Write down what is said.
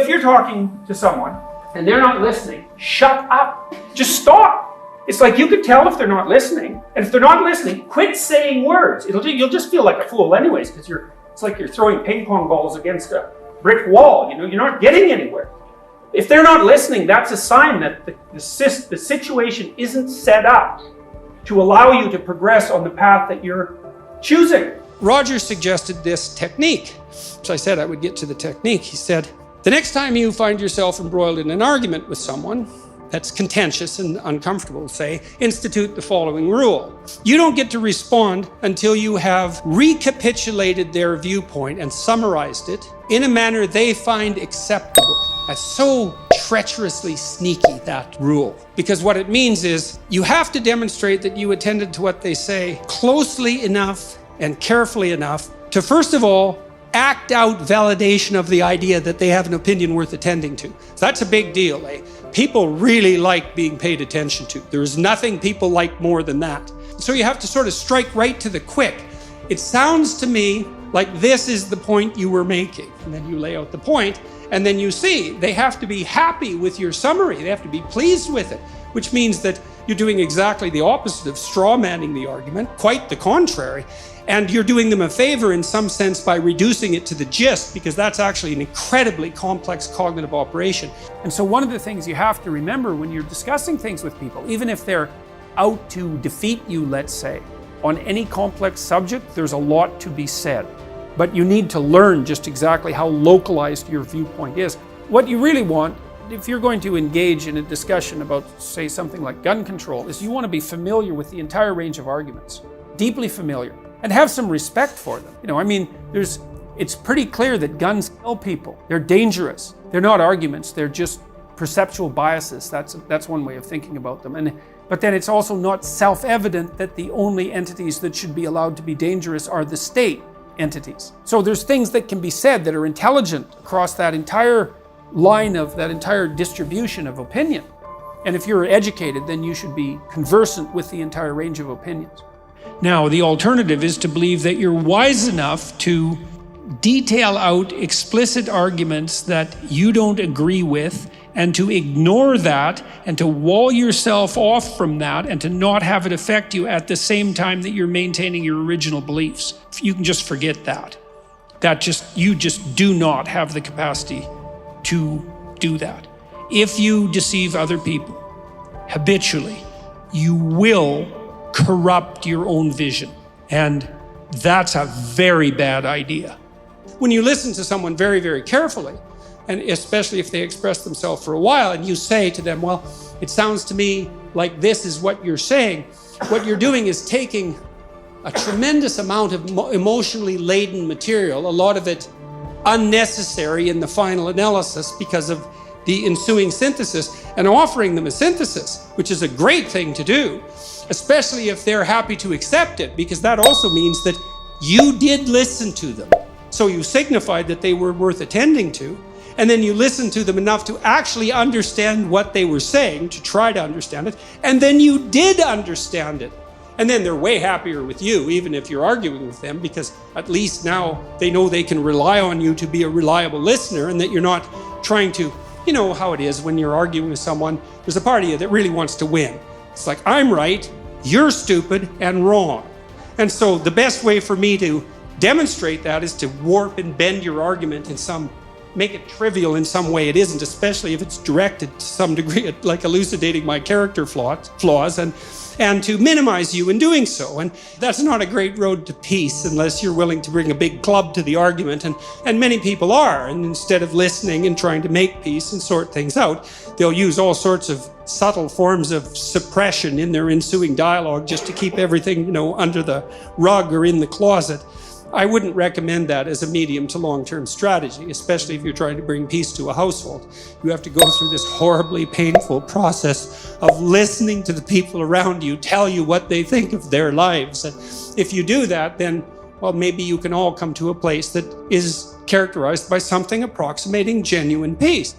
you're talking to someone and they're not listening, shut up. Just stop. It's like you could tell if they're not listening, and if they're not listening, quit saying words. You'll just feel like a fool anyways, because it's like you're throwing ping pong balls against a brick wall. You're not getting anywhere. If they're not listening, that's a sign that the situation isn't set up to allow you to progress on the path that you're choosing. Roger suggested this technique, which I said I would get to the technique. He said, the next time you find yourself embroiled in an argument with someone that's contentious and uncomfortable, say, institute the following rule. You don't get to respond until you have recapitulated their viewpoint and summarized it in a manner they find acceptable. That's so treacherously sneaky, that rule. Because what it means is you have to demonstrate that you attended to what they say closely enough and carefully enough to, first of all, act out validation of the idea that they have an opinion worth attending to. So that's a big deal, eh? People really like being paid attention to. There's nothing people like more than that. So you have to sort of strike right to the quick. It sounds to me like this is the point you were making. And then you lay out the point, and then you see they have to be happy with your summary. They have to be pleased with it, which means that you're doing exactly the opposite of straw-manning the argument, quite the contrary. And you're doing them a favor in some sense by reducing it to the gist, because that's actually an incredibly complex cognitive operation. And so one of the things you have to remember when you're discussing things with people, even if they're out to defeat you, let's say, on any complex subject, there's a lot to be said. But you need to learn just exactly how localized your viewpoint is. What you really want, if you're going to engage in a discussion about, say, something like gun control, is you want to be familiar with the entire range of arguments, deeply familiar. And have some respect for them. It's pretty clear that guns kill people. They're dangerous. They're not arguments. They're just perceptual biases. That's one way of thinking about them. But then it's also not self-evident that the only entities that should be allowed to be dangerous are the state entities. So there's things that can be said that are intelligent across that entire line of that entire distribution of opinion. And if you're educated, then you should be conversant with the entire range of opinions. Now, the alternative is to believe that you're wise enough to detail out explicit arguments that you don't agree with, and to ignore that, and to wall yourself off from that, and to not have it affect you at the same time that you're maintaining your original beliefs. You can just forget that. You just do not have the capacity to do that. If you deceive other people habitually, you will corrupt your own vision. And that's a very bad idea. When you listen to someone very, very carefully, and especially if they express themselves for a while, and you say to them, well, it sounds to me like this is what you're saying, what you're doing is taking a tremendous amount of emotionally laden material, a lot of it unnecessary in the final analysis because of the ensuing synthesis, and offering them a synthesis, which is a great thing to do, especially if they're happy to accept it, because that also means that you did listen to them. So you signified that they were worth attending to, and then you listened to them enough to actually understand what they were saying, to try to understand it, and then you did understand it. And then they're way happier with you, even if you're arguing with them, because at least now they know they can rely on you to be a reliable listener, and that you're not trying to, you know how it is when you're arguing with someone, there's a part of you that really wants to win. It's like, I'm right, you're stupid and wrong. And so the best way for me to demonstrate that is to warp and bend your argument in make it trivial in some way it isn't, especially if it's directed to some degree at like elucidating my character flaws and to minimize you in doing so. And that's not a great road to peace unless you're willing to bring a big club to the argument, and many people are. And instead of listening and trying to make peace and sort things out, they'll use all sorts of subtle forms of suppression in their ensuing dialogue just to keep everything, under the rug or in the closet. I wouldn't recommend that as a medium to long-term strategy, especially if you're trying to bring peace to a household. You have to go through this horribly painful process of listening to the people around you tell you what they think of their lives. And if you do that, then, well, maybe you can all come to a place that is characterized by something approximating genuine peace.